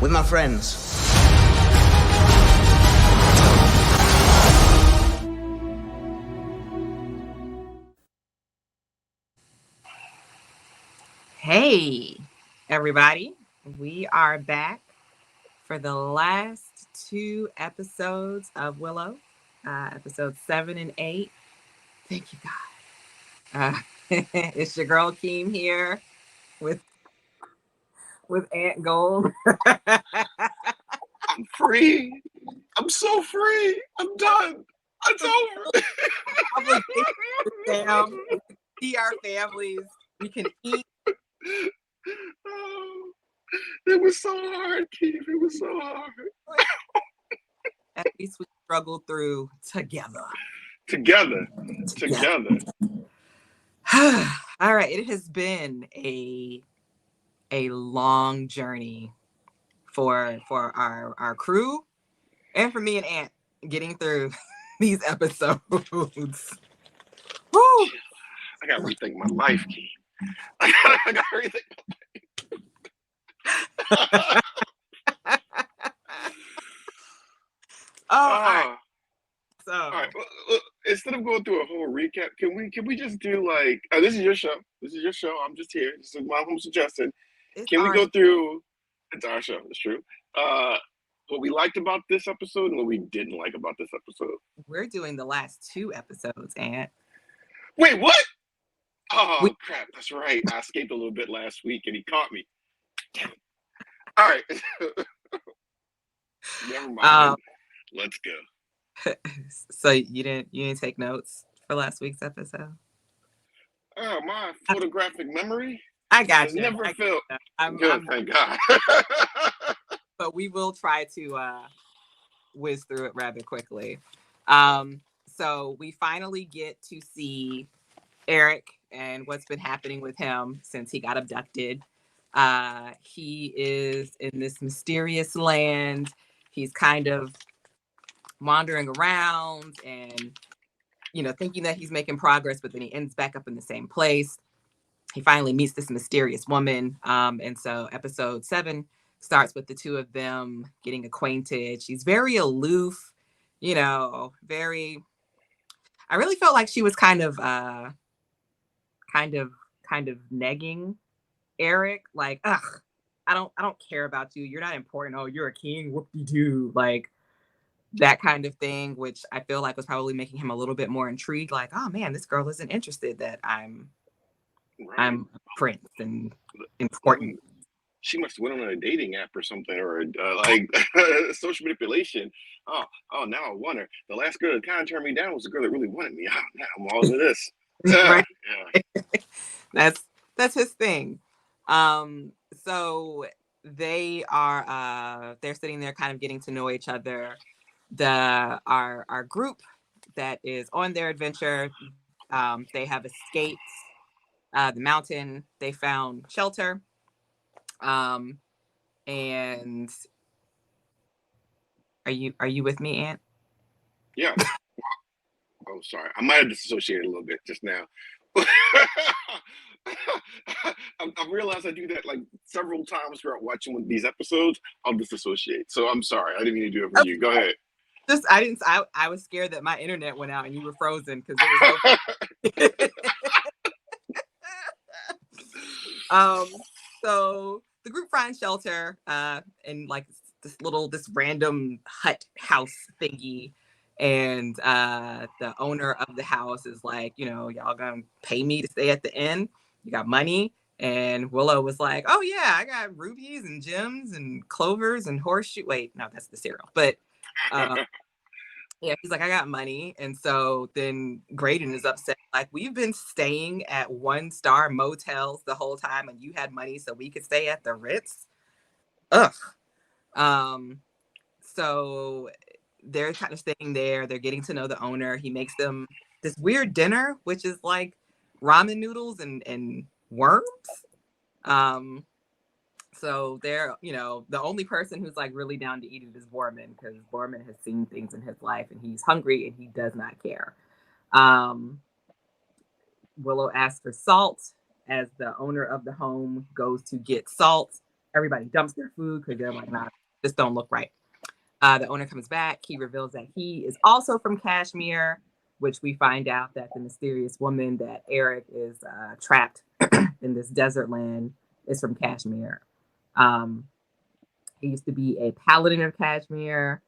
with my friends. Hey, everybody. We are back for the last two episodes of Willow, episodes 7 and 8. Thank you, God. It's your girl Keem here with Aunt Gold. I'm free. I'm so free. I'm done. It's over. Obligation to Sam. We can see our families. We can eat. Oh, it was so hard, Keith. It was so hard. At least we struggled through together. Together. All right. It has been a long journey for our crew and for me and Aunt getting through these episodes. Woo! I gotta rethink my life, Keith. I gotta rethink my life. All right. So all right. Well, instead of going through a whole recap, can we just do like this is your show. This is your show. I'm just here. This is my home suggestion. Can we go through? It's our show. It's true. What we liked about this episode and what we didn't like about this episode. We're doing the last two episodes, Aunt. Wait, what? Oh, crap. That's right. I escaped a little bit last week and he caught me. All right. Never mind. Let's go. So you didn't take notes for last week's episode? Oh, my photographic memory. I got you. Never felt I'm good. Thank God. But we will try to whiz through it rather quickly. So we finally get to see Eric and what's been happening with him since he got abducted. He is in this mysterious land. He's kind of wandering around and, thinking that he's making progress, but then he ends back up in the same place. He finally meets this mysterious woman. And so episode 7 starts with the two of them getting acquainted. She's very aloof, very, I really felt like she was kind of negging Eric. Like, ugh, I don't care about you. You're not important. Oh, you're a king. Whoop-de-doo. Like that kind of thing, which I feel like was probably making him a little bit more intrigued. Like, oh man, this girl isn't interested that I'm a prince and important. She must have went on a dating app or something, or social manipulation. Oh, now I want her. The last girl that kind of turned me down was the girl that really wanted me. Oh, now I'm all into this. Right? Yeah. That's his thing. So they are they're sitting there kind of getting to know each other. Our group that is on their adventure, they have escaped the mountain. They found shelter. And are you with me, Aunt? Yeah. Oh, sorry. I might have disassociated a little bit just now. I realized I do that like several times throughout watching one of these episodes. I'll disassociate. So I'm sorry. I didn't mean to do it for you. Go ahead. I was scared that my internet went out and you were frozen because it was so the group finds shelter in like this random hut house thingy, and the owner of the house is like, y'all gonna pay me to stay at the inn? You got money? And Willow was like, oh yeah, I got rubies and gems and clovers and horseshoe. Wait, no, that's the cereal. But yeah, he's like, I got money. And so then Graydon is upset. Like, we've been staying at 1-star motels the whole time and you had money so we could stay at the Ritz. Ugh. So they're kind of staying there. They're getting to know the owner. He makes them this weird dinner, which is like ramen noodles and worms. So they're, the only person who's like really down to eat it is Borman, because Borman has seen things in his life and he's hungry and he does not care. Willow asks for salt as the owner of the home goes to get salt. everybody dumps their food because they're like, nah, this don't look right. The owner comes back. He reveals that he is also from Kashmir, which we find out that the mysterious woman that Eric is trapped in this desert land is from Kashmir. He used to be a paladin of Kashmir.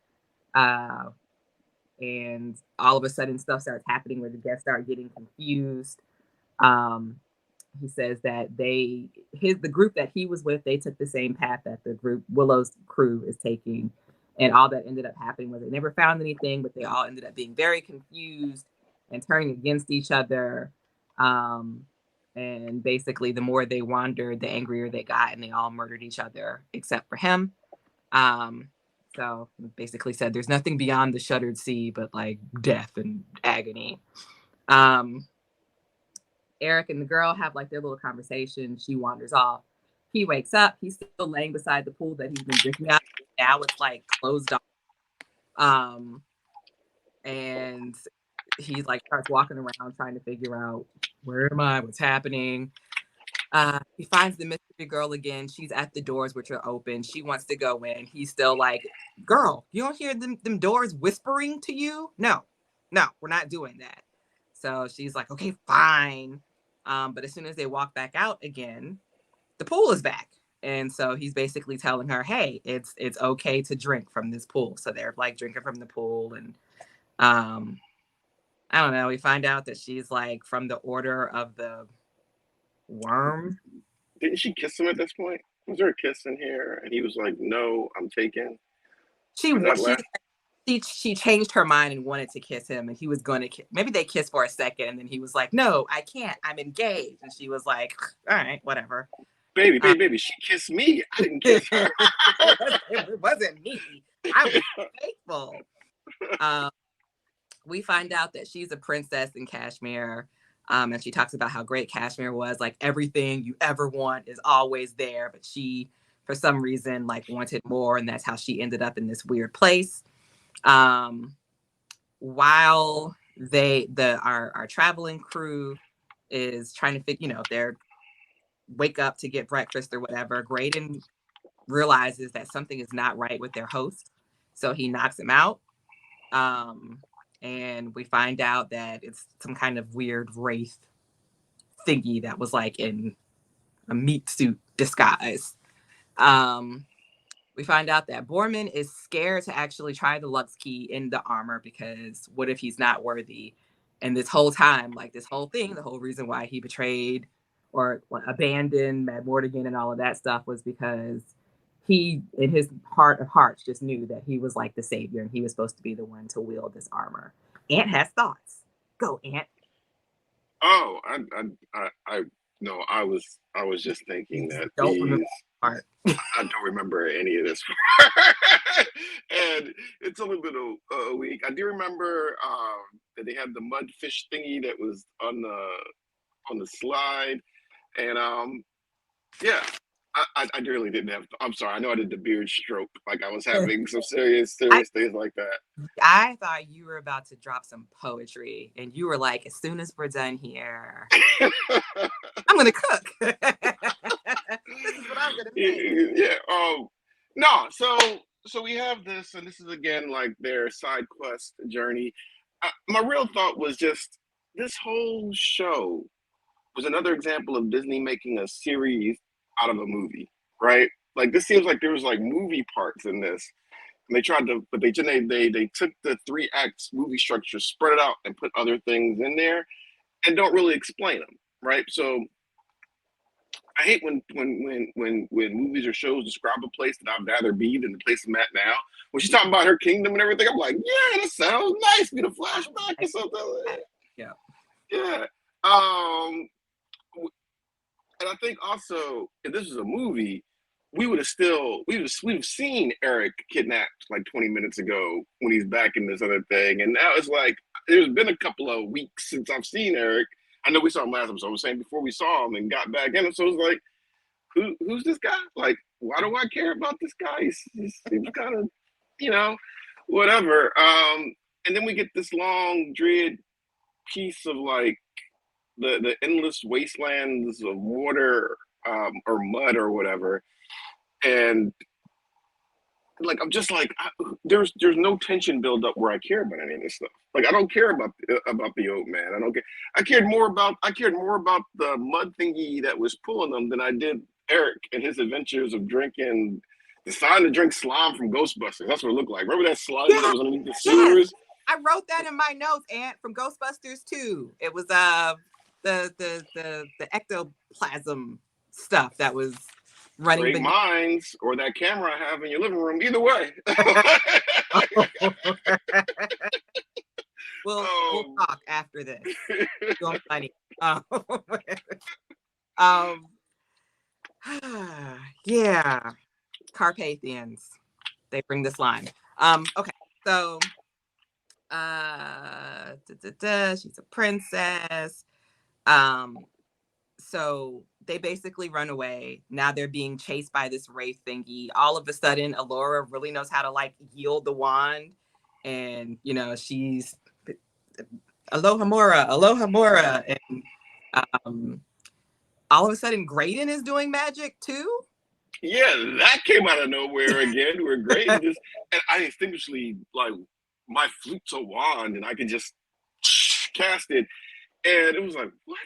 And all of a sudden stuff starts happening where the guests start getting confused. He says that the group that he was with, they took the same path that the group Willow's crew is taking. And all that ended up happening was they never found anything, but they all ended up being very confused and turning against each other. And basically, the more they wandered, the angrier they got, and they all murdered each other except for him. So basically said there's nothing beyond the shuttered sea but like death and agony. Eric and the girl have like their little conversation. She wanders off. He wakes up. He's still laying beside the pool that he's been drinking out. Now it's like closed off. And he's like starts walking around trying to figure out where am I? What's happening? He finds the mystery girl again. She's at the doors, which are open. She wants to go in. He's still like, girl, you don't hear them doors whispering to you? No, we're not doing that. So she's like, okay, fine. But as soon as they walk back out again, the pool is back. And so he's basically telling her, hey, it's okay to drink from this pool. So they're like drinking from the pool. And I don't know. We find out that she's like from the order of the worm. Didn't she kiss him at this point? Was there a kiss in here? And he was like, no, I'm taken. She changed her mind and wanted to kiss him, and he was going to maybe they kissed for a second, and then he was like, no, I can't, I'm engaged. And she was like, all right, whatever. Baby, she kissed me. I didn't kiss her. It wasn't me. I was faithful. We find out that she's a princess in Kashmir. And she talks about how great Kashmir was. Like everything you ever want is always there. But she, for some reason, like wanted more. And that's how she ended up in this weird place. While our traveling crew is trying to figure, they're wake up to get breakfast or whatever, Graydon realizes that something is not right with their host. So he knocks him out. And we find out that it's some kind of weird wraith thingy that was like in a meat suit disguise. We find out that Borman is scared to actually try the Lux key in the armor because what if he's not worthy? And this whole time, like this whole thing, the whole reason why he betrayed or abandoned Mad Mortigan and all of that stuff was because he, in his heart of hearts, just knew that he was like the savior and he was supposed to be the one to wield this armor. Ant has thoughts. Go, Ant. Oh, no, I was just thinking that I don't remember any of this. And it's only been a week. I do remember that they had the mudfish thingy that was on the slide, and yeah. I really didn't have. I'm sorry. I know I did the beard stroke. Like I was having some serious things like that. I thought you were about to drop some poetry, and you were like, "As soon as we're done here, I'm gonna cook." This is what I'm gonna make. Yeah. No. So we have this, and this is again like their side quest journey. My real thought was just this whole show was another example of Disney making a series out of a movie, right? Like this seems like there was like movie parts in this, and they tried to, but they took the 3 acts movie structure, spread it out, and put other things in there, and don't really explain them, right? So I hate when movies or shows describe a place that I'd rather be than the place I'm at now. When she's talking about her kingdom and everything, I'm like, yeah, that sounds nice. Get a flashback or something. Yeah. And I think also, if this was a movie, we'd have seen Eric kidnapped like 20 minutes ago when he's back in this other thing. And now it's like, there's been a couple of weeks since I've seen Eric. I know we saw him last episode. I was saying before we saw him and got back in him. So it's like, who's this guy? Like, why do I care about this guy? He seems kind of, whatever. And then we get this long, dread piece of like, the endless wastelands of water or mud or whatever. And like I'm just like there's no tension build up where I care about any of this stuff. Like I don't care about the old man. I don't care. I cared more about the mud thingy that was pulling them than I did Eric and his adventures of drinking, deciding to drink slime from Ghostbusters. That's what it looked like. Remember that slime that was underneath the sewers? I wrote that in my notes, Aunt, from Ghostbusters too. It was the ectoplasm stuff that was running. Great minds, or that camera I have in your living room. Either way. We'll talk after this. It's funny. Yeah. Carpathians. They bring this line. Okay, so she's a princess. So they basically run away. Now they're being chased by this wraith thingy. All of a sudden, Allura really knows how to like yield the wand, and you know she's Aloha Mora, and all of a sudden, Graydon is doing magic too. Yeah, that came out of nowhere again. Where Graydon just and I distinguishedly like my flute's a wand, and I can just cast it, and it was like what?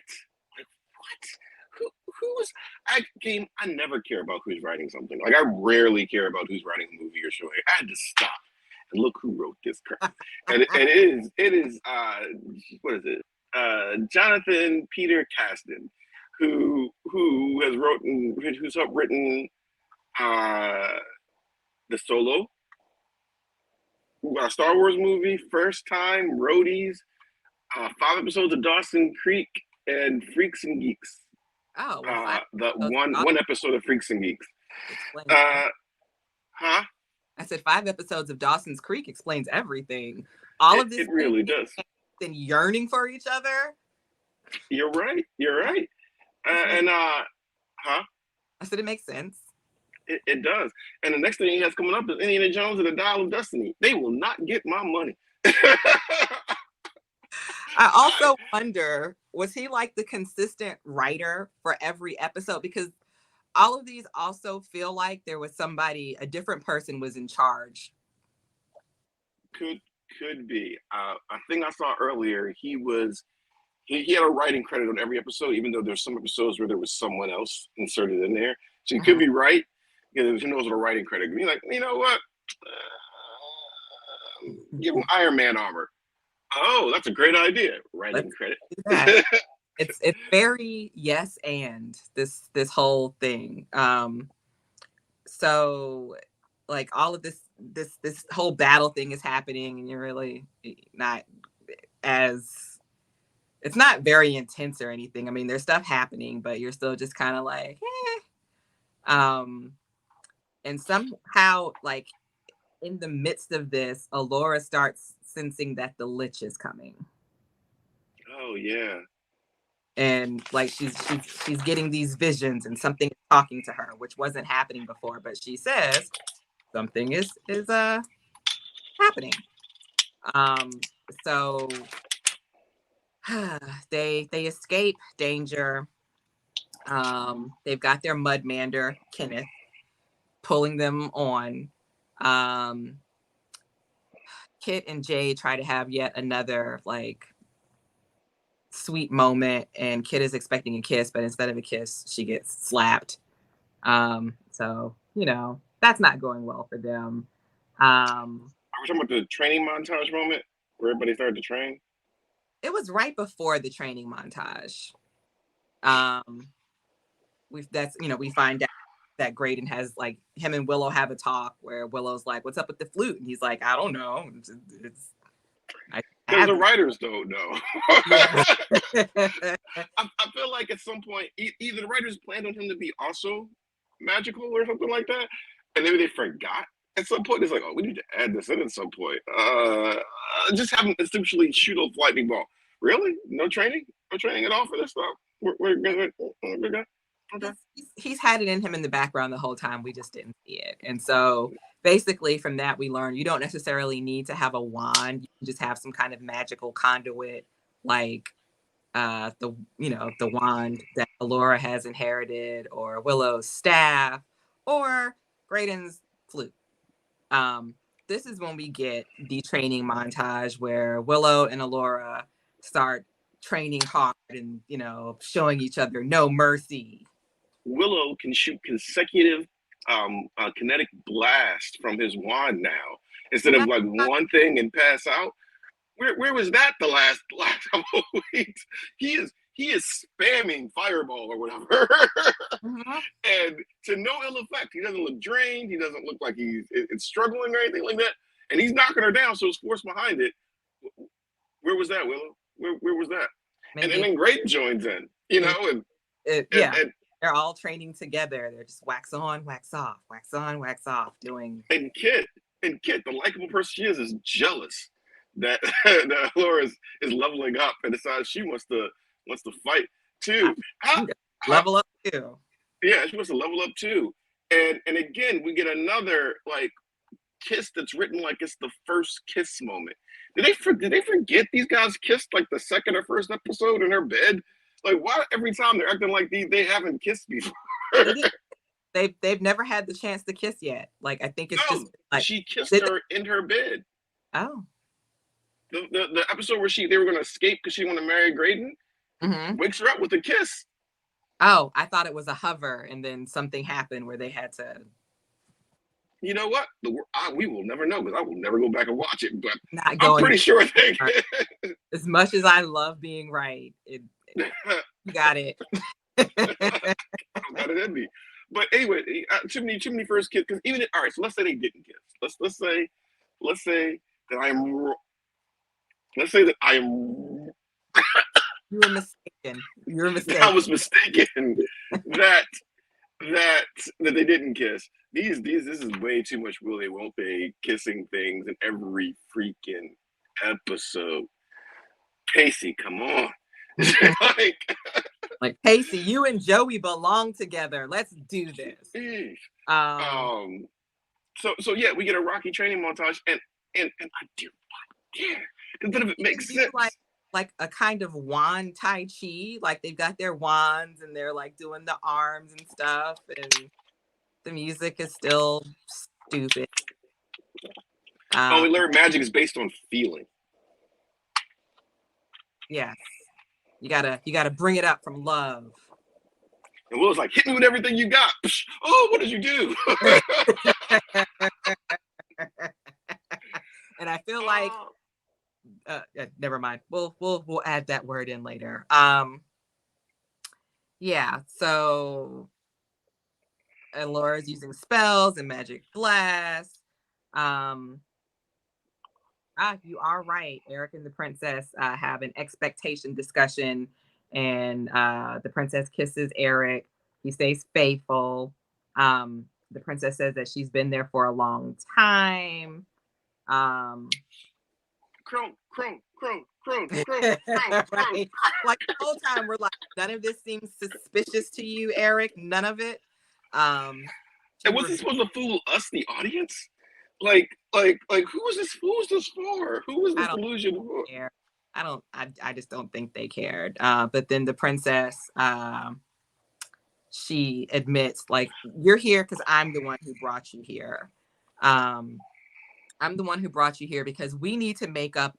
Who's I never care about who's writing something. Like I rarely care about who's writing a movie or show. I had to stop and look who wrote this crap. And it is what is it? Jonathan Peter Kasdan, who's written the Solo, Star Wars movie, First Time, Roadies, 5 episodes of Dawson Creek, and Freaks and Geeks. Oh, the one episode of Freaks and Geeks. Huh? I said 5 episodes of Dawson's Creek explains everything. All of this, it really does. And yearning for each other. You're right. Huh? I said it makes sense. It does. And the next thing he has coming up is Indiana Jones and the Dial of Destiny. They will not get my money. I also wonder, was he like the consistent writer for every episode? Because all of these also feel like there was somebody, a different person was in charge. Could be. I think I saw earlier he had a writing credit on every episode, even though there's some episodes where there was someone else inserted in there. So he could be right. Because who knows what a writing credit. Be like, you know what? Give him Iron Man armor. Oh, that's a great idea. Writing credit. It's very yes and this whole thing. So like all of this whole battle thing is happening, and you're really not as it's not very intense or anything. I mean, there's stuff happening, but you're still just kind of like, and somehow like in the midst of this, Allura starts sensing that the Lich is coming. Oh yeah. And like she's getting these visions, and something is talking to her, which wasn't happening before. But she says something is happening. So they escape danger. They've got their mudmander Kenneth pulling them on. Kit and Jay try to have yet another like sweet moment, and Kit is expecting a kiss, but instead of a kiss, she gets slapped. So you know that's not going well for them. Are we talking about the training montage moment where everybody started to train? It was right before the training montage. We find out that Graydon has like him and Willow have a talk where Willow's like, "What's up with the flute?" And he's like, "I don't know. Because the writers don't know." Yeah. I feel like at some point, either the writers planned on him to be also magical or something like that, and maybe they forgot. At some point, it's like, oh, we need to add this in at some point. Just have him essentially shoot a lightning ball. Really? No training? No training at all for this stuff? We're good. Okay. He's had it in him in the background the whole time. We just didn't see it. And so basically from that, we learned you don't necessarily need to have a wand. You can just have some kind of magical conduit, like the wand that Allura has inherited, or Willow's staff, or Graydon's flute. This is when we get the training montage where Willow and Allura start training hard and, you know, showing each other no mercy. Willow can shoot consecutive kinetic blast from his wand now instead of like one thing and pass out. Where was that the last couple of weeks? He is spamming fireball or whatever, and to no ill effect. He doesn't look drained. He doesn't look like he's struggling or anything like that. And he's knocking her down, so it's force behind it. Where was that, Willow? Where was that? Maybe. And then Graydon joins in, you know, and they're all training together. They're just wax on, wax off, wax on, wax off, doing. And Kit, the likable person she is jealous that Allura is leveling up and decides she wants to fight too. Level up too. Yeah, she wants to level up too. And again, we get another like kiss that's written like it's the first kiss moment. Did they forget these guys kissed like the second or first episode in her bed? Like, why every time they're acting like they haven't kissed before? They've never had the chance to kiss yet. Like, I think it's just like she kissed her in her bed. Oh. The episode where they were gonna escape because she wanted to marry Graydon, wakes her up with a kiss. Oh, I thought it was a hover, and then something happened where they had to. You know what? We will never know because I will never go back and watch it. But I'm pretty sure they. As much as I love being right, you got it. I don't got it in me. But anyway, too many first kiss. Because even all right, so let's say they didn't kiss. Let's say that I am. Let's say that I am. You were mistaken. You were mistaken. I was mistaken that they didn't kiss. This is way too much will they won't they kissing things in every freaking episode. Pacey, come on. like Pacey, you and Joey belong together. Let's do this. So yeah, we get a Rocky training montage and I do not care. Because then it makes sense. Like a kind of wand tai chi, like they've got their wands and they're like doing the arms and stuff, and the music is still stupid. We learned magic is based on feeling. Yes, you gotta bring it up from love. And Willow's like, hit me with everything you got. Oh, what did you do? And I feel like. Never mind. We'll add that word in later. Yeah. So, and Laura's using spells and magic blast. You are right. Eric and the princess have an expectation discussion, and the princess kisses Eric. He stays faithful. The princess says that she's been there for a long time. Crone. Right. Like the whole time we're like, none of this seems suspicious to you, Eric. None of it. And was this supposed to fool us, the audience? Like who is this? Who's this for? Who is this illusion for? I just don't think they cared. But then the princess, she admits, like, you're here because I'm the one who brought you here. I'm the one who brought you here because we need to wake up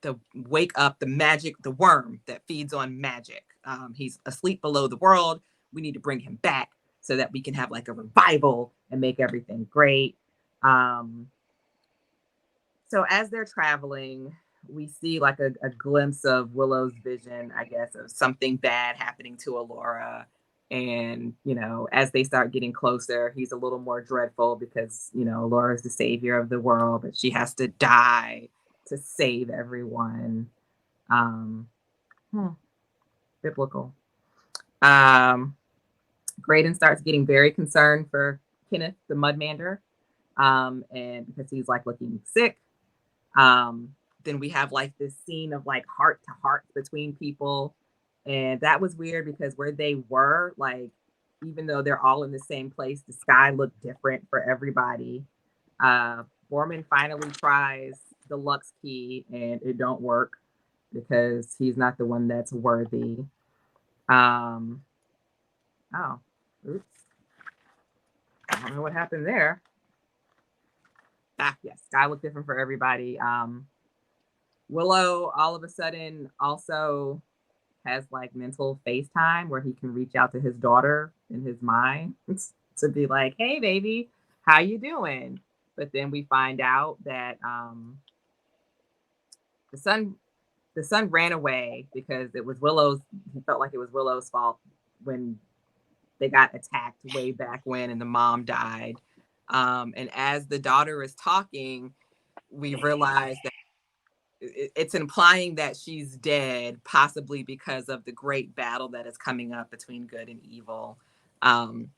the magic, the worm that feeds on magic. He's asleep below the world. We need to bring him back so that we can have like a revival and make everything great. So as they're traveling, we see like a glimpse of Willow's vision, I guess, of something bad happening to Allura. And, you know, as they start getting closer, he's a little more dreadful because, you know, Laura's the savior of the world, but she has to die to save everyone. Biblical. Graydon starts getting very concerned for Kenneth, the Mudmander, and because he's like looking sick. Then we have like this scene of like heart to heart between people. And that was weird because where they were, like, even though they're all in the same place, the sky looked different for everybody. Borman finally tries the Lux key and it don't work because he's not the one that's worthy. Oops. I don't know what happened there. Yes, sky looked different for everybody. Willow all of a sudden also has like mental FaceTime where he can reach out to his daughter in his mind to be like, "Hey, baby, how you doing?" But then we find out that the son ran away because it was Willow's. He felt like it was Willow's fault when they got attacked way back when, and the mom died. And as the daughter is talking, we realize that it's implying that she's dead, possibly because of the great battle that is coming up between good and evil. And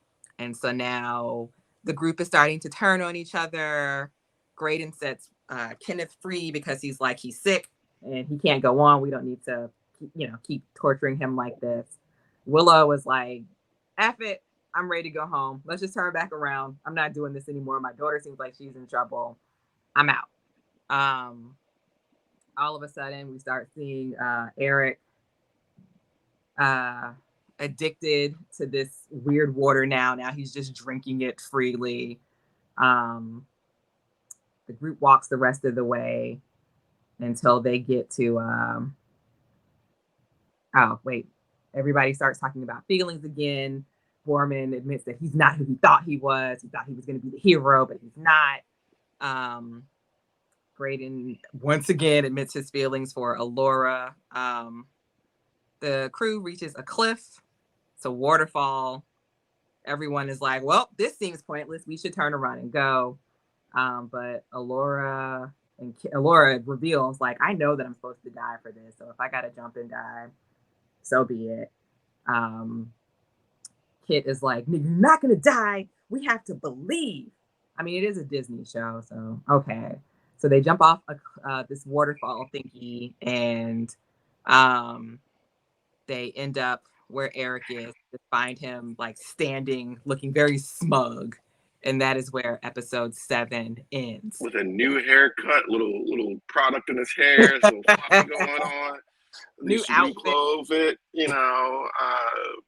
so now the group is starting to turn on each other. Graydon sets Kenneth free because he's sick and he can't go on. We don't need to, keep torturing him like this. Willow was like, F it, I'm ready to go home. Let's just turn back around. I'm not doing this anymore. My daughter seems like she's in trouble. I'm out. All of a sudden we start seeing Eric addicted to this weird water now. Now he's just drinking it freely. The group walks the rest of the way until they get to everybody starts talking about feelings again. Borman admits that he's not who he thought he was. He thought he was going to be the hero, but he's not. Graydon once again admits his feelings for Alora. The crew reaches a cliff. It's a waterfall. Everyone is like, well, this seems pointless. We should turn around and go. But Alora reveals, like, I know that I'm supposed to die for this. So if I got to jump and die, so be it. Kit is like, you're not going to die. We have to believe. I mean, it is a Disney show, so okay. So they jump off this waterfall thingy, and they end up where Eric is. To find him like standing, looking very smug, and that is where episode 7 ends. With a new haircut, little product in his hair, some fluffy going on. New outfit.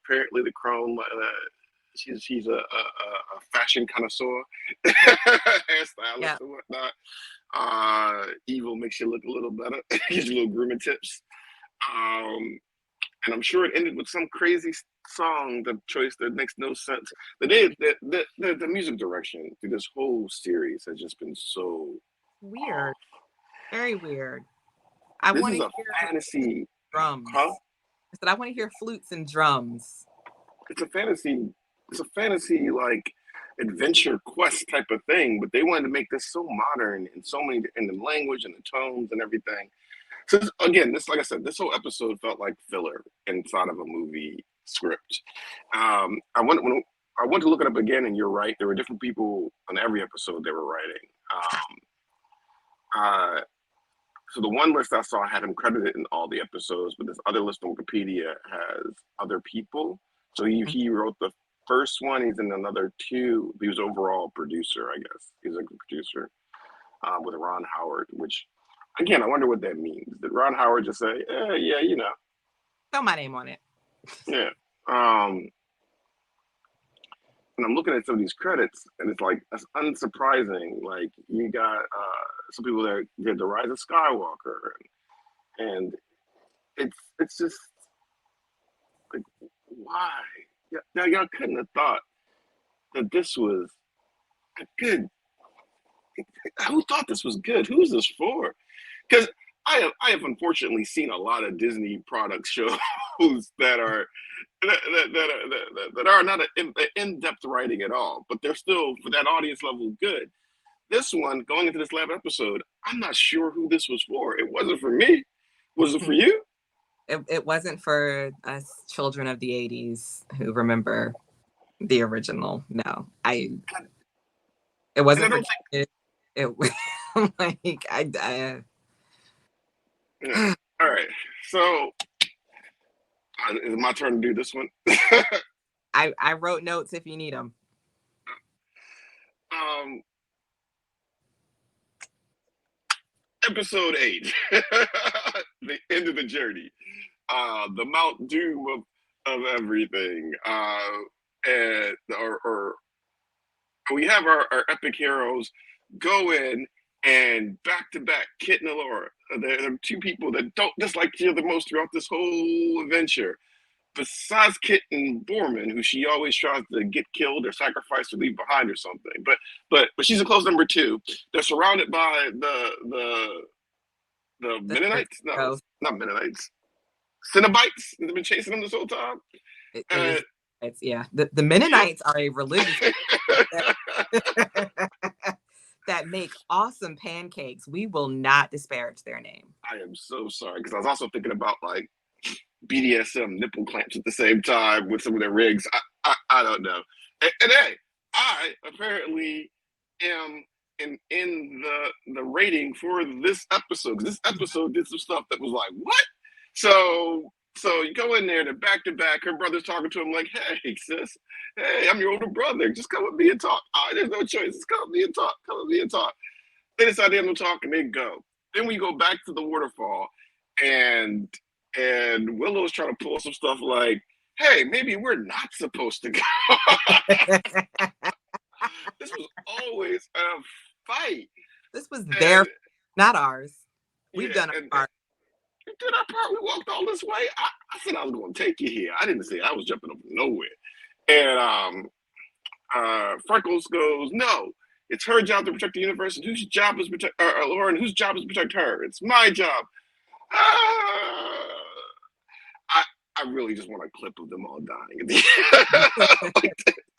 Apparently the crone. She's a fashion connoisseur, hairstylist Yep. and whatnot. Evil makes you look a little better. Gives you little grooming tips. And I'm sure it ended with some crazy song, the choice that makes no sense. The music direction through this whole series has just been so weird, very weird. This is a fantasy drums. Huh? I said I want to hear flutes and drums. It's a fantasy like adventure quest type of thing, but they wanted to make this so modern and so many in the language and the tones and everything. So again, like I said, this whole episode felt like filler inside of a movie script. I went to look it up again, and you're right. There were different people on every episode they were writing. So the one list I saw had him credited in all the episodes, but this other list on Wikipedia has other people. So he wrote the first one. He's in another 2. He was overall producer, I guess. He's a producer with Ron Howard, which, again, I wonder what that means. Did Ron Howard just say, yeah, throw my name on it? Yeah. And I'm looking at some of these credits, and it's like, that's unsurprising. Like, you got some people that did The Rise of Skywalker, and it's just like, why? Yeah, y'all couldn't have thought that this was a good. Who thought this was good? Who's this for? Because I have unfortunately seen a lot of Disney product shows that are not an in-depth writing at all, but they're still for that audience level good. This one, going into this last episode, I'm not sure who this was for. It wasn't for me. Was it for you? It wasn't for us children of the 80s who remember the original. No, it wasn't for kids. It like I Yeah. All right, so is it my turn to do this one? I wrote notes if you need them. Episode 8, the end of the journey, the Mount Doom of everything, and or we have our epic heroes go in and back to back, Kit and Allura. They're two people that don't dislike each other most throughout this whole adventure. Besides Kit and Borman, who she always tries to get killed or sacrificed or leave behind or something. But she's a close number two. They're surrounded by the Mennonites. No, not Mennonites. Cenobites. They've been chasing them this whole time. It's the Mennonites are a religious that make awesome pancakes. We will not disparage their name. I am so sorry, because I was also thinking about like BDSM nipple clamps at the same time with some of their rigs. I don't know. And hey, I apparently am in the rating for this episode. This episode did some stuff that was like, what? So you go in there, they're back to back. Her brother's talking to him like, hey, sis, hey, I'm your older brother. Just come with me and talk. Oh, there's no choice. Just come with me and talk. Come with me and talk. They decide they have no talk and they go. Then we go back to the waterfall, and Willow's trying to pull some stuff like, hey, maybe we're not supposed to go. This was always a fight. This was their, not ours. We've done our part. We did our part. We walked all this way. I said I was going to take you here. I didn't say I was jumping up from nowhere. And Freckles goes, no, it's her job to protect the universe, and whose job is protect Lauren? Whose job is to protect her? It's my job. I really just want a clip of them all dying.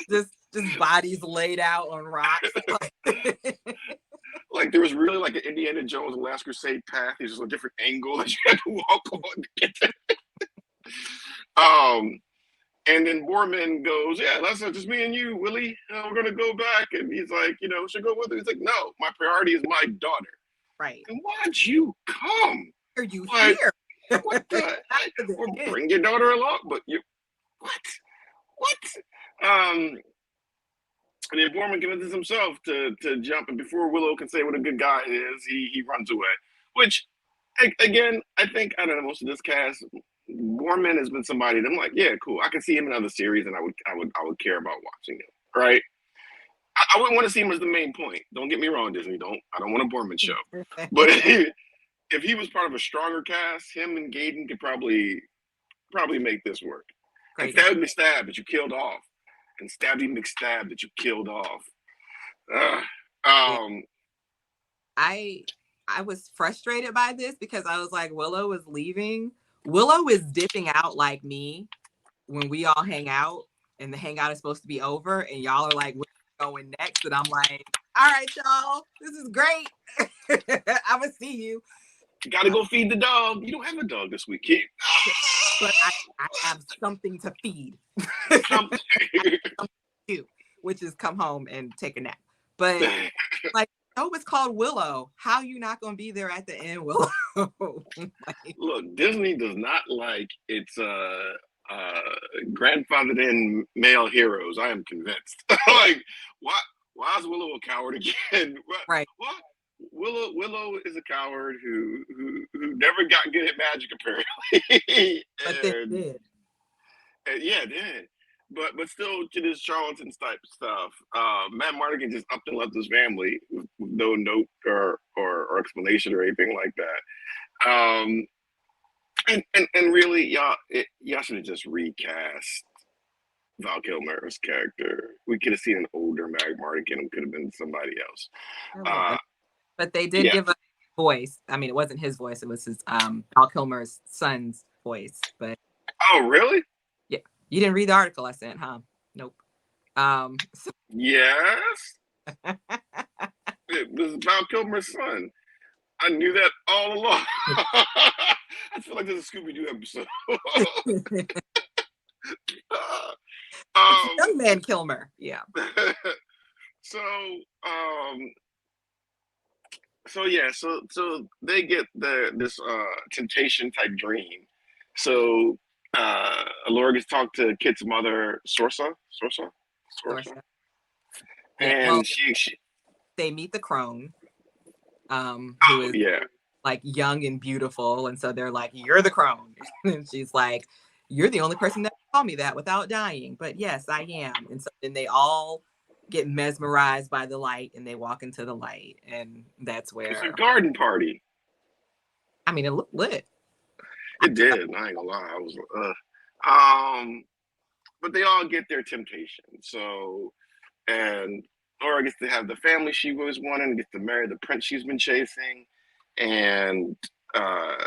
just bodies laid out on rocks. Like there was really like an Indiana Jones and Last Crusade path. There's just a different angle that you had to walk on to get there. And then Borman goes, yeah, that's just me and you, Willie. We're gonna go back. And he's like, should go with her. He's like, no, my priority is my daughter. Right. And why'd you come? Are you here? What the heck? Or bring your daughter along, but you what? And then Borman convinces himself to jump, and before Willow can say what a good guy is, he runs away. Which, again, I think out of most of this cast, Borman has been somebody that I'm like, yeah, cool. I can see him in other series, and I would care about watching him, right? I wouldn't want to see him as the main point. Don't get me wrong, Disney. I don't want a Borman show. But if he was part of a stronger cast, him and Gaten could probably make this work. And Stabby McStab that you killed off, and Stabby McStab that you killed off. I was frustrated by this because I was like, Willow is leaving. Willow is dipping out like me when we all hang out, and the hangout is supposed to be over, and y'all are like, where are we going next? And I'm like, all right, y'all, this is great. I'm gonna see you. You gotta go feed the dog. You don't have a dog this week, kid. But I have something to feed. Which is come home and take a nap. But like, no, it's called Willow. How you not gonna be there at the end, Willow? Look, Disney does not like its grandfathered in male heroes. I am convinced. Like, why is Willow a coward again? Right. What? Willow is a coward who never got good at magic, apparently. But they did. And yeah, did. But still to this charlatans type stuff. Matt Mardigan just up and left his family with no note or explanation or anything like that. And really, y'all should have just recast Val Kilmer's character. We could have seen an older Matt Mardigan. It could have been somebody else. But they did give a voice. I mean, it wasn't his voice. It was his Val Kilmer's son's voice. But oh, really? Yeah, you didn't read the article I sent, huh? Nope. Yes. It was Val Kilmer's son. I knew that all along. I feel like there's a Scooby-Doo episode. Young man Kilmer, yeah. So they get this temptation type dream. So Allura gets to talk to Kit's mother, Sorsa. And they meet the crone, who is like young and beautiful, and so they're like, "You're the crone," and she's like, "You're the only person that can call me that without dying." But yes, I am. And so then they all get mesmerized by the light, and they walk into the light, and that's It's a where, garden party. I mean, it looked lit. It did. I ain't gonna lie. I was, but they all get their temptation. So, and Laura gets to have the family she was wanting, gets to marry the prince she's been chasing, and uh,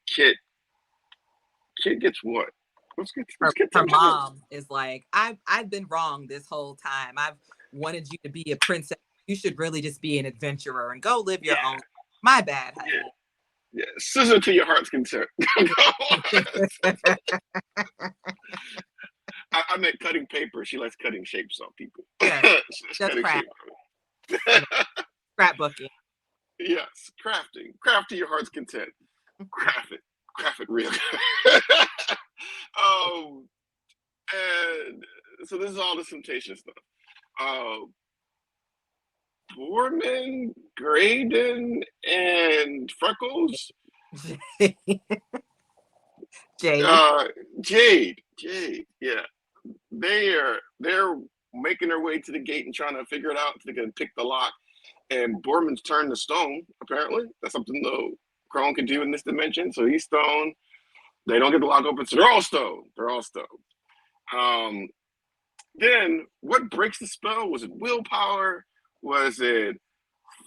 Kit gets what? Let's get Her tempted. mom is like, I've been wrong this whole time. I've wanted you to be a princess. You should really just be an adventurer and go live your own. My bad, honey. Yeah, scissor to your heart's content. I meant cutting paper. She likes cutting shapes on people. Yeah, just craft. Scrapbooking. Yes, crafting. Craft to your heart's content. Craft it real. And so this is all the temptation stuff. Boorman, Graydon, and Freckles. Jade. Yeah, they're making their way to the gate and trying to figure it out. They're gonna pick the lock, and Boorman's turned to stone. Apparently, that's something the Crone can do in this dimension. So he's stone. They don't get the lock open, so they're all stone. Then what breaks the spell? Was it willpower? Was it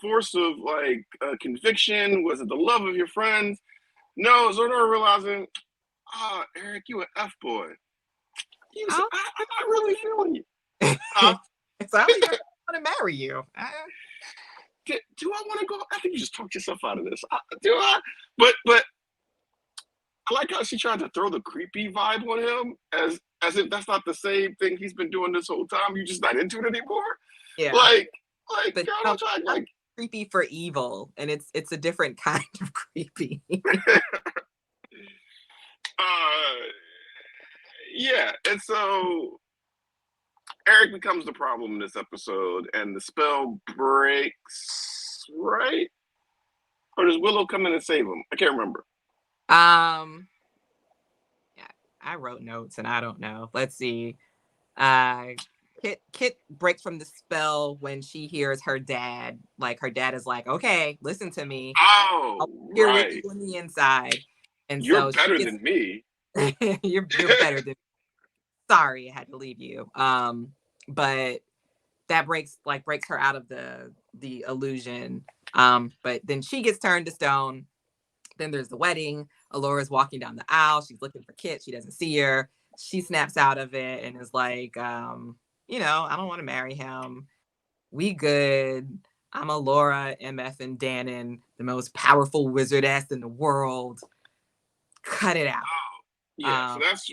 force of conviction? Was it the love of your friends? No, Zordar realizing, Eric, you an F boy. I'm not really feeling you. So I don't want to marry you. Do I want to go? I think you just talked yourself out of this. Do I? But I like how she tried to throw the creepy vibe on him, as if that's not the same thing he's been doing this whole time. You're just not into it anymore. Yeah. But girl, I'm creepy for evil, and it's a different kind of creepy. Yeah, and so Eric becomes the problem in this episode, and the spell breaks, right? Or does Willow come in and save him? I can't remember. Yeah, I wrote notes and I don't know. Let's see. Kit breaks from the spell when she hears her dad. Like, her dad is like, okay, listen to me. Oh, you're right. with you on the inside. And you're better than me. you're better than me. Sorry, I had to leave you. But that breaks her out of the illusion. But then she gets turned to stone. Then there's the wedding. Alora's walking down the aisle. She's looking for Kit. She doesn't see her. She snaps out of it and is like, I don't want to marry him. We good. I'm Alora, MF, and Danon, the most powerful wizardess in the world. Cut it out. Yeah, so that's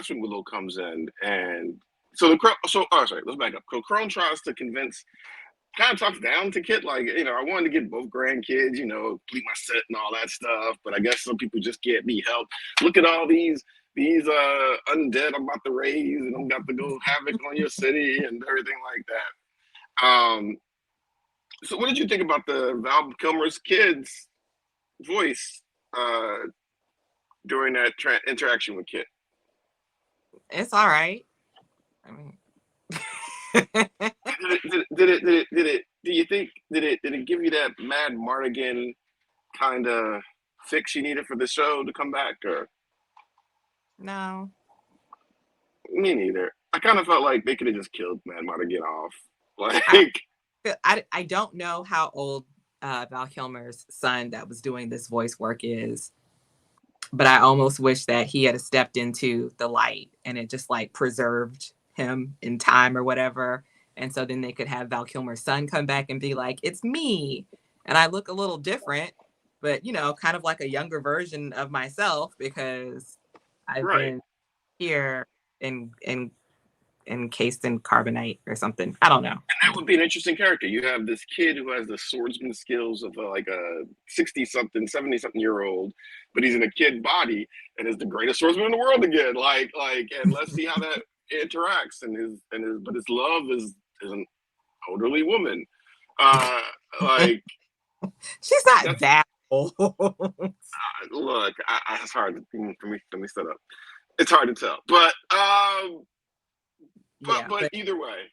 when Willow comes in, and let's back up. So Crone tries to kind of talks down to Kit, like, I wanted to get both grandkids, keep my set and all that stuff, but I guess some people just can't be helped. Look at all these undead I'm about to raise, and I'm about to go havoc on your city and everything like that. So what did you think about the Val Kilmer's kid's voice during that interaction with Kit? It's all right. I mean, did it give you that Mad Mardigan kind of fix you needed for the show to come back, or? No. Me neither. I kind of felt like they could have just killed Mad Mardigan off. I don't know how old Val Kilmer's son that was doing this voice work is, but I almost wish that he had stepped into the light and it just preserved him in time or whatever. And so then they could have Val Kilmer's son come back and be like, it's me. And I look a little different, but, kind of like a younger version of myself, because I've been here encased in carbonite or something. I don't know. And that would be an interesting character. You have this kid who has the swordsman skills of a 60-something, 70-something-year-old, but he's in a kid body and is the greatest swordsman in the world again. And let's see how that interacts. But his love is an elderly woman. She's not that old. Look, it's hard for me set up. It's hard to tell, but either way,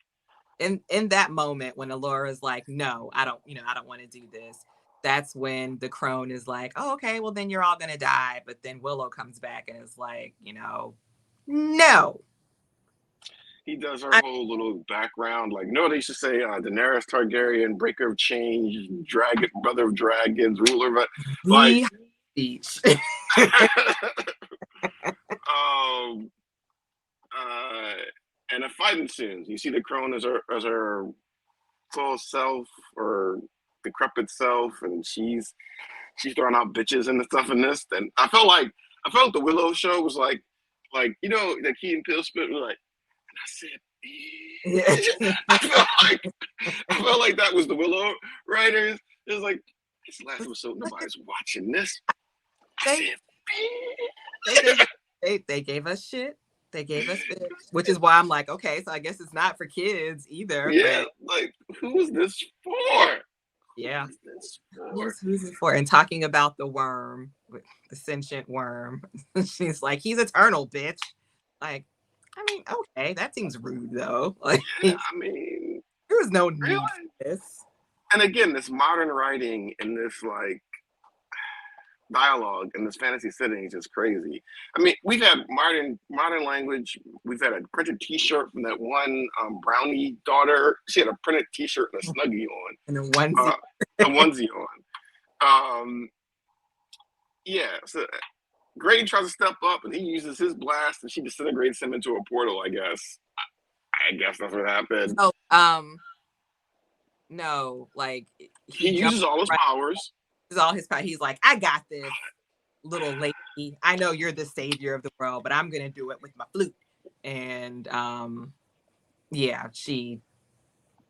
in that moment when Alora's like, no, I don't want to do this. That's when the crone is like, oh, okay, well then you're all gonna die. But then Willow comes back and is like, no. He does her whole little background, like, no, they used to say Daenerys Targaryen, breaker of change, dragon, brother of dragons, ruler of, like, speech. And a fight ensues. You see the crone as her full self or decrepit self, and she's throwing out bitches and stuff in this. And I felt like the Willow show was like the Key and Peele spit was like, and I said, yeah. I felt like that was the Willow writers. It was like, this last episode, nobody's watching this. I said, they gave us shit. They gave us it, which is why I'm like, okay, so I guess it's not for kids either. Yeah, but like, who is this for? Yeah. Who's it for? And talking about the worm, the sentient worm, she's like, he's eternal, bitch. Like, I mean, okay, that seems rude though. Like, yeah, I mean, there was no need for this. And again, this modern writing and this like dialogue in this fantasy setting is just crazy. I mean, we've had modern language. We've had a printed T-shirt from that one brownie daughter. She had a printed T-shirt and a snuggie on, and a onesie, on. Yeah. So Grady tries to step up, and he uses his blast, and she disintegrates him into a portal. I guess that's what happened. Oh, no, like he uses all his powers. All his power. He's like, I got this, little lady. I know you're the savior of the world, but I'm gonna do it with my flute. And yeah, she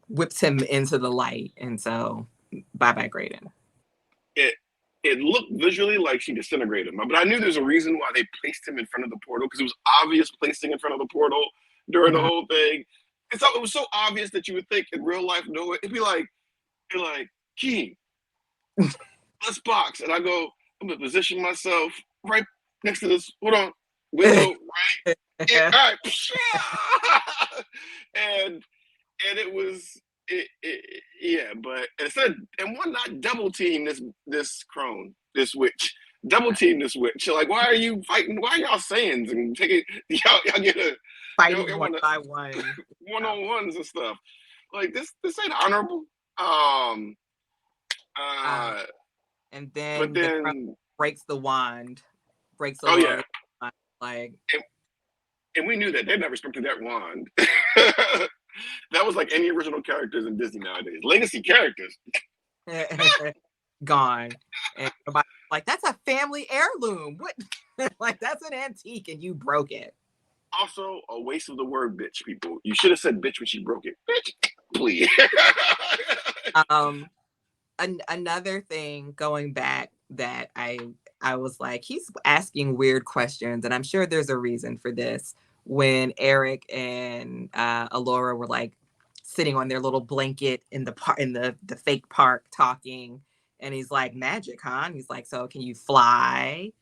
whips him into the light, and so bye Graydon. It looked visually like she disintegrated him, but I knew there's a reason why they placed him in front of the portal, because it was obvious placing in front of the portal during the whole thing. And so it was so obvious that you would think in real life, no, it'd be like, you're like, Key, let's box. And I go, I'm gonna position myself right next to this, hold on, window, right? And, all right. and it was, yeah, but instead, and why not double team this crone, this witch? Double team this witch. Like, why are you fighting? Why are y'all saying and taking y'all get a fighting one by one, one-on-ones and stuff? Like this ain't honorable. And then the breaks the wand, breaks the wand, like, and we knew that they never respected that wand. That was like any original characters in Disney nowadays. Legacy characters gone, and like, that's a family heirloom. What? Like, that's an antique, and you broke it. Also, a waste of the word bitch. People, you should have said bitch when she broke it. Bitch, please. Another thing going back that I was like, he's asking weird questions, and I'm sure there's a reason for this. When Eric and Alora were like sitting on their little blanket in the fake park talking, and he's like, magic, huh? And he's like, so can you fly?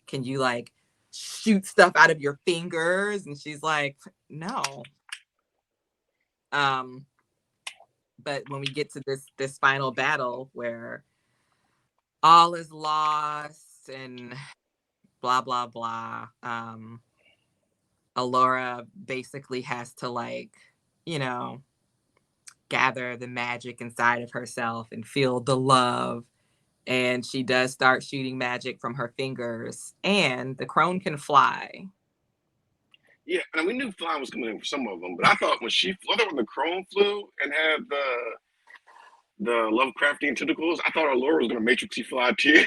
Can you like shoot stuff out of your fingers? And she's like, no. But when we get to this final battle where all is lost and blah blah blah, Alora basically has to, like, gather the magic inside of herself and feel the love, and she does start shooting magic from her fingers, and the crone can fly. Yeah, and we knew flying was coming in for some of them, but I thought when the crone flew and had the Lovecraftian tentacles, I thought Alora was gonna Matrixy fly too.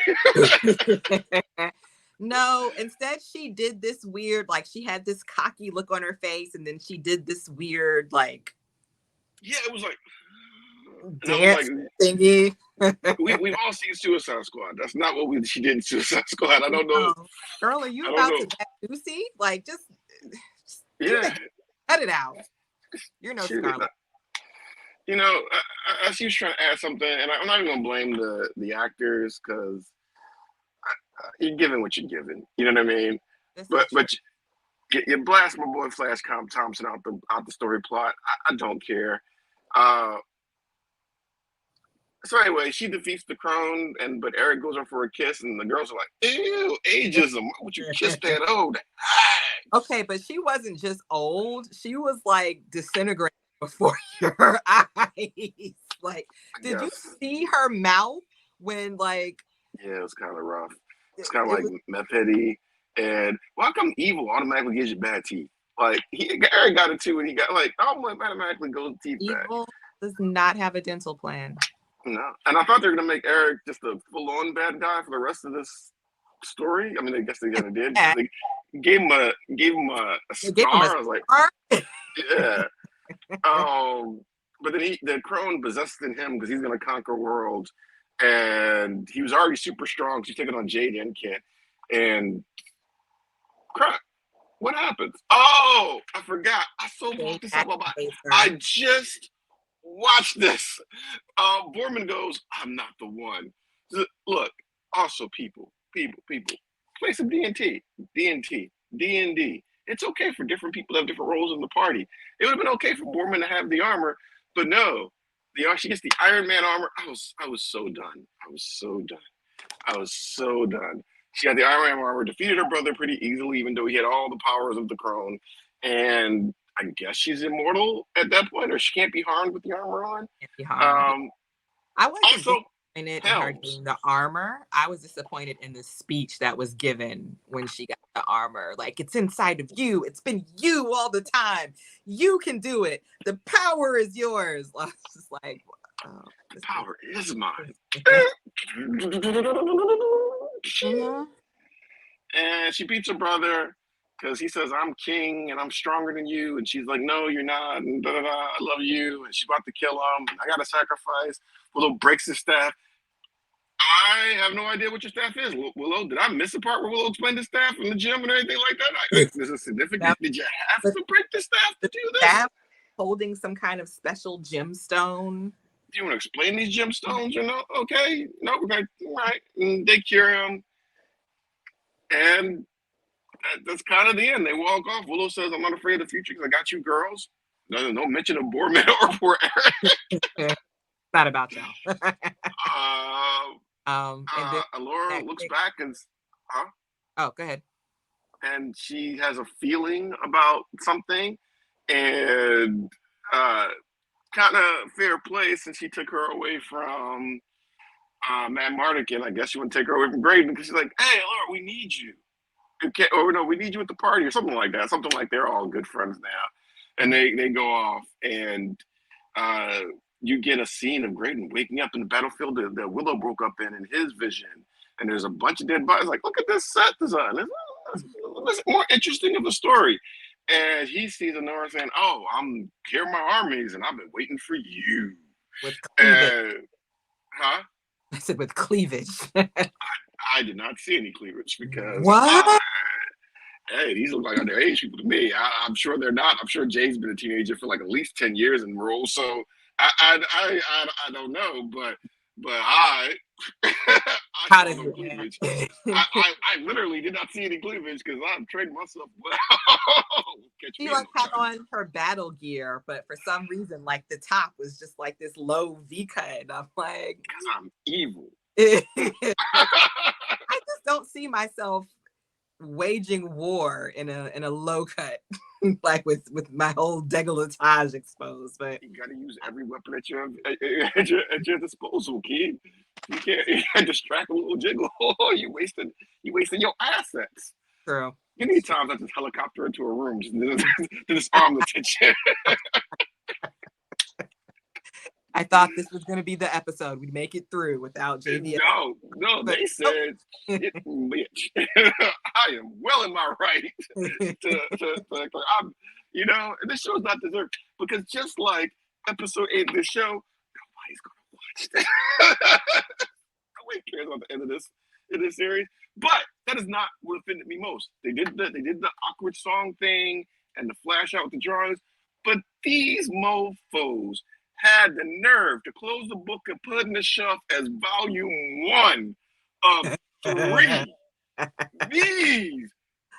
No, instead she did this weird, like, she had this cocky look on her face, and then she did this weird, like, yeah, it was like dance thingy. We've all seen Suicide Squad. That's not what she did in Suicide Squad. I don't know. Girl, are you about to get Lucy? Like, just yeah, cut it out. You're no Scarlet. She was trying to add something, and I'm not even gonna blame the actors, because you're giving what you're giving. You know what I mean? But you blast my boy Flash Thompson out the story plot. I don't care. So anyway, she defeats the crone, but Eric goes in for a kiss, and the girls are like, "Ew, ageism! Why would you kiss that old?" Okay, but she wasn't just old; she was like disintegrating before your eyes. Like, did you see her mouth when like? Yeah, it was kind of rough. It's kind of like meth heady, and how come evil automatically gives you bad teeth? Like Eric got it too, and he got like automatically goes teeth back. Evil does not have a dental plan. No, and I thought they were gonna make Eric just a full-on bad guy for the rest of this story. I mean, I guess they kind of did. They gave him a star. I was like, yeah. But then the crone possessed in him because he's gonna conquer worlds, and he was already super strong. She's taking on Jade and Kit, and crap. What happens? Oh, I forgot. I brought this up about. I just watched this. Borman goes, "I'm not the one." Look, also people, play some D&D. It's okay for different people to have different roles in the party. It would have been okay for Borman to have the armor, but no, she gets the Iron Man armor. I was so done. I was so done. She had the Iron Man armor, defeated her brother pretty easily, even though he had all the powers of the crone. And I guess she's immortal at that point, or she can't be harmed with the armor on. I wasn't disappointed in her getting the armor. I was disappointed in the speech that was given when she got the armor. Like, it's inside of you. It's been you all the time. You can do it. The power is yours. I was just like, oh, the power is mine. And she beats her brother because he says, "I'm king and I'm stronger than you." And she's like, "No, you're not. And da, da, da, I love you." And she's about to kill him. I got to sacrifice. Willow breaks his staff. I have no idea what your staff is. Willow, did I miss a part where Willow explained the staff in the gym and everything like that? Is it significant? Did you have to break the staff to do this? Staff holding some kind of special gemstone. Do you want to explain these gemstones or no? Okay. No, we're going to, right. And they cure him. And that's kind of the end. They walk off. Willow says, "I'm not afraid of the future because I got you girls." No mention of Borman or poor Eric. Not about y'all. Laura looks back and, Oh, go ahead. And she has a feeling about something, and kind of fair play since she took her away from Matt Mardigan. I guess she wouldn't take her away from Graydon because she's like, "Hey, Laura, we need you." Or no, we need you at the party or something like that. Something like they're all good friends now. And they go off, and you get a scene of Graydon waking up in the battlefield that Willow broke up in his vision. And there's a bunch of dead bodies. Like, look at this set design. It's more interesting of a story. And he sees Honora saying, "Oh, I'm here my armies, and I've been waiting for you." With cleavage. I said with cleavage. I did not see any cleavage because what? Hey, these look like underage people to me. I'm sure they're not. I'm sure Jay's been a teenager for like at least 10 years in roles. So I don't know, but I How did you cleavage. I literally did not see any cleavage because I'm trading myself well. She like had on her battle gear, but for some reason, like the top was just like this low V cut. I'm like, because I'm evil. I just don't see myself waging war in a low cut, like with my whole décolletage exposed. But you got to use every weapon at your disposal, kid. You can't distract a little jiggle. you wasting your assets. True. You need times I just helicopter into a room to disarm the tension. I thought this was going to be the episode. We'd make it through without JVS. No, they said, bitch. I am well in my right and this show's not deserved because just like episode 8 of this show, nobody's going to watch that. Nobody cares about the end of this series. But that is not what offended me most. They did the awkward song thing and the flash out with the drawings, but these mofos had the nerve to close the book and put it in the shelf as volume 1 of 3. These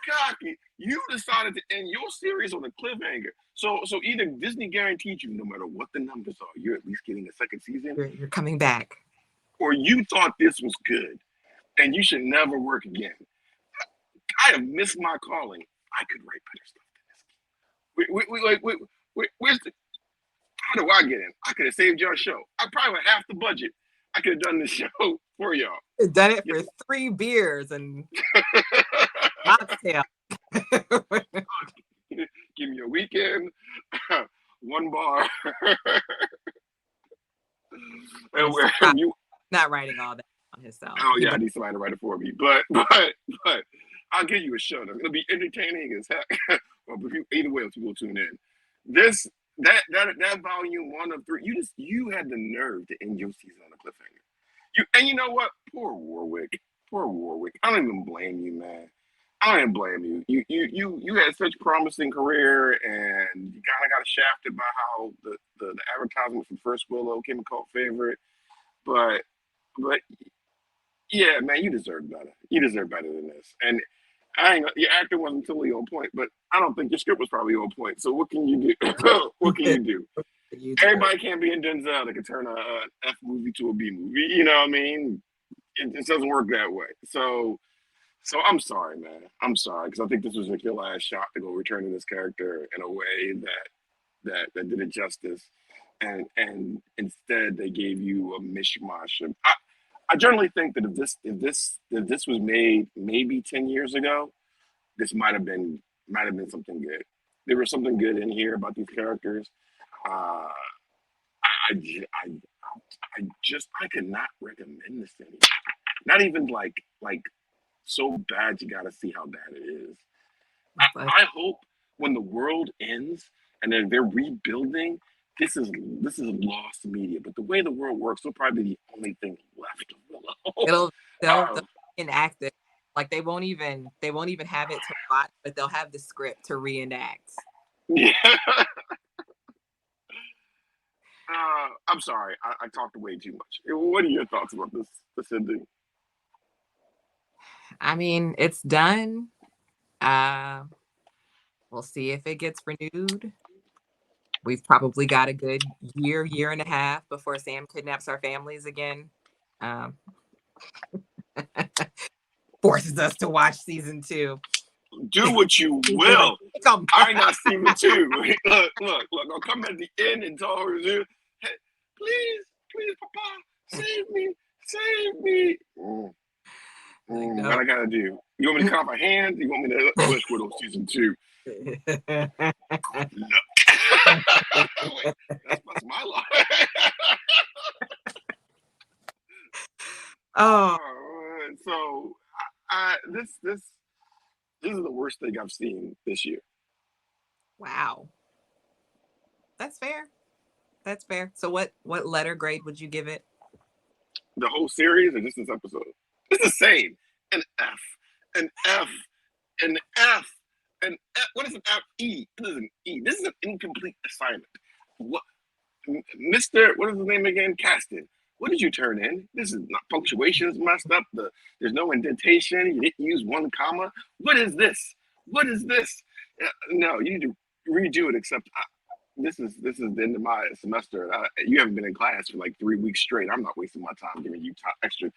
cocky. You decided to end your series on a cliffhanger. So either Disney guaranteed you, no matter what the numbers are, you're at least getting a second season, You're coming back, or you thought this was good and you should never work again. I have missed my calling. I could write better stuff than this. Where's the? How do I get in? I could have saved your show. I probably had half the budget. I could have done this show for y'all. Done it for 3 beers and mocktail. Give me a weekend, 1 bar, and where you not writing all that on himself. Oh yeah, I need somebody to write it for me. But I'll give you a show that's gonna be entertaining as heck. Well, either way, people tune in. That volume 1 of 3, you had the nerve to end your season on a cliffhanger. And you know what? Poor Warwick. I don't even blame you, man. I don't even blame you. You had such promising career, and you kind of got shafted by how the advertisement for First Willow came a cult favorite. But yeah, man, you deserve better. You deserve better than this. And your acting wasn't totally on point, but I don't think your script was probably on point. So what can you do? What can you do? Everybody can't be in Denzel that can turn a F movie to a B movie. You know what I mean? It doesn't work that way. So I'm sorry, man. I'm sorry, because I think this was like your last shot to go returning this character in a way that did it justice, and instead they gave you a mishmash. I generally think that if this was made maybe 10 years ago, this might have been something good. There was something good in here about these characters. I could not recommend this to anyone. Not even like so bad you gotta see how bad it is. I hope when the world ends and then they're rebuilding, this is lost media. But the way the world works, will probably be the only thing left of Willow. They'll enact it. Like they won't even have it to watch, but they'll have the script to reenact. Yeah. I'm sorry, I talked way too much. What are your thoughts about this ending? I mean, it's done. We'll see if it gets renewed. We've probably got a good year and a half before Sam kidnaps our families again. Forces us to watch season 2. Do what you will. I ain't not season 2. Look, I'll come at the end and tell her, hey, please, Papa, save me. What I gotta do? You want me to cut off a hand? You want me to Wish Widow season 2? No. That's my life. So this is the worst thing I've seen this year. Wow. That's fair. So what letter grade would you give it? The whole series or just this episode? It's the same. An F. An F. An F. An F. What is an F? E. This is an E. This is an incomplete assignment. What, Mr. What is his name again? Kasdan. What did you turn in? This is not, punctuation is messed up. There's no indentation. You didn't use 1 comma. What is this? No, you need to redo it. Except this is the end of my semester. You haven't been in class for like 3 weeks straight. I'm not wasting my time giving you extra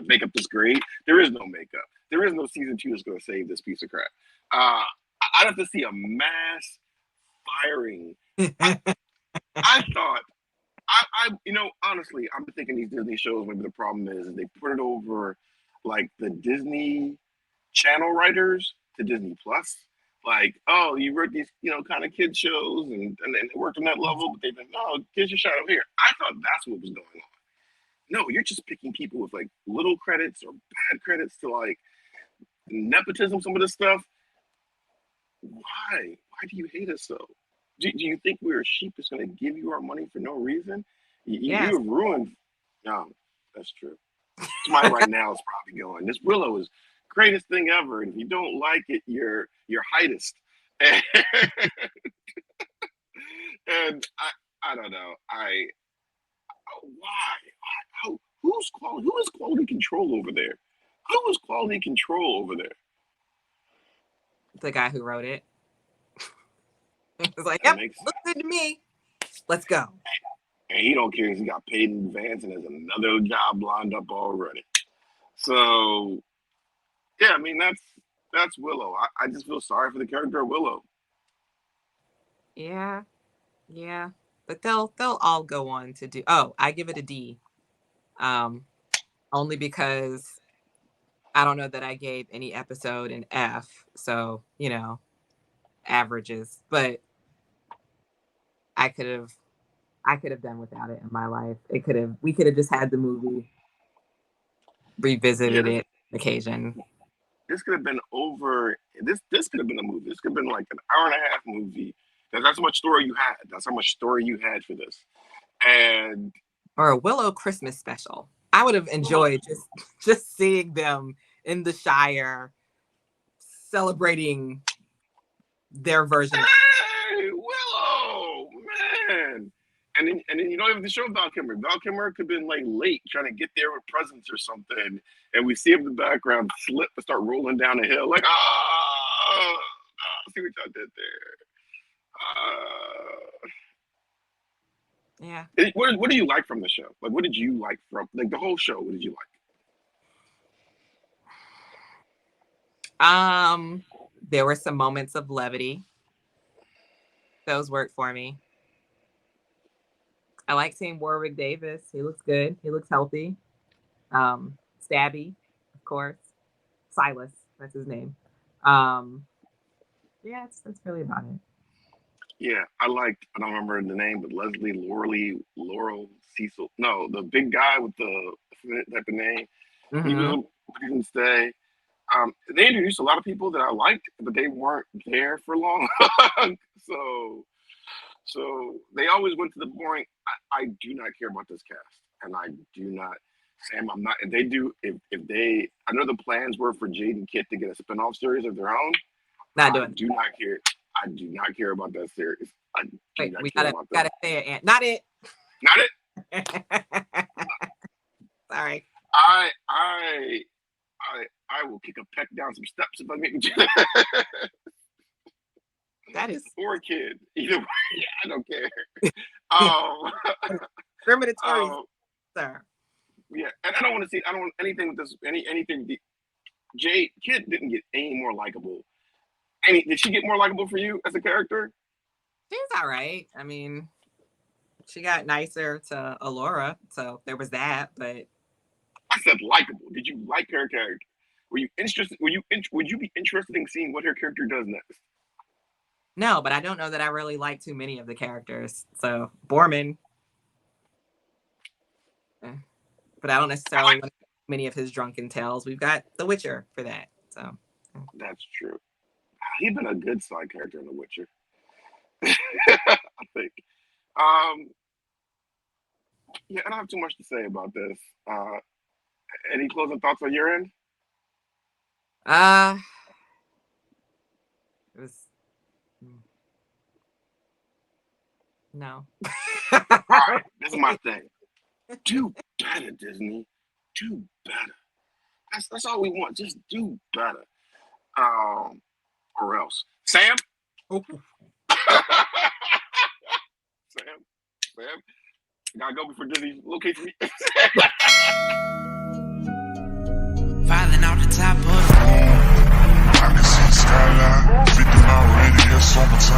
make up this grade. There is no makeup. There is no season 2 that's going to save this piece of crap. I'd have to see a mass firing. I thought. Honestly, I'm thinking these Disney shows, maybe the problem is they put it over like the Disney Channel writers to Disney Plus. Like, oh, you wrote these, kind of kid shows and they worked on that level, but they've been, no, kids your shot over here. I thought that's what was going on. No, you're just picking people with like little credits or bad credits to like nepotism, some of this stuff. Why? Why do you hate us so? Do you think we're a sheep that's going to give you our money for no reason? You have ruined. No, that's true. Somebody right now is probably going, this Willow is greatest thing ever. And if you don't like it, you're heightest. And I don't know. Why? Who is quality control over there? Who is quality control over there? the guy who wrote it. It was like, yep, looks good to me. Let's go. And he don't care. He got paid in advance and there's another job lined up already. So, yeah, I mean, that's Willow. I just feel sorry for the character of Willow. Yeah. But they'll all go on to do. Oh, I give it a D. Only because I don't know that I gave any episode an F. So, averages. But I could have done without it in my life. We could have just had the movie, revisited it occasion. This could have been this could have been a movie. This could have been like an hour and a half movie. That's how much story you had. That's how much story you had for this. Or a Willow Christmas special. I would have enjoyed just seeing them in the Shire celebrating their version. Hey, Willow, man. And then you don't even have to show Val Kilmer. Val Kilmer could have been like late trying to get there with presents or something. And we see him in the background slip and start rolling down a hill. Like, see what y'all did there. Yeah. What do you like from the show? Like, what did you like from the whole show? What did you like? There were some moments of levity. Those worked for me. I like seeing Warwick Davis. He looks good. He looks healthy. Stabby, of course. Silas, that's his name. Yeah, that's really about it. Yeah, I don't remember the name, but Leslie, Laurel, Cecil. No, the big guy with the type of name. Mm-hmm. He didn't stay. They introduced a lot of people that I liked, but they weren't there for long. So they always went to the point. I do not care about this cast, and I do not. Sam, I'm not. If they do, if they, I know the plans were for Jade and Kit to get a spinoff series of their own. Not doing. I do not care. I do not care about that series. We gotta say it, Aunt. Not it. Not it. Sorry. I will kick a peck down some steps if I make it. That is or a kid. Either way, I don't care. Discriminatory, sir. Yeah, and I don't want anything with this. Anything. Jade Kid didn't get any more likable. Did she get more likable for you as a character? She's all right. I mean, she got nicer to Allura, so there was that. But I said likable. Did you like her character? Were you interested? Would you be interested in seeing what her character does next? No, but I don't know that I really like too many of the characters. So Borman, but I don't necessarily like many of his drunken tales. We've got The Witcher for that. So that's true. He's been a good side character in The Witcher. I think. Yeah, I don't have too much to say about this. Any closing thoughts on your end? It was no. All right, this is my thing. Do better, Disney. Do better. That's all we want. Just do better. Or else. Sam? Oh. Sam? Gotta go before Disney locates me. Filing out the top of I can see the skyline, 50 mile radius, summertime.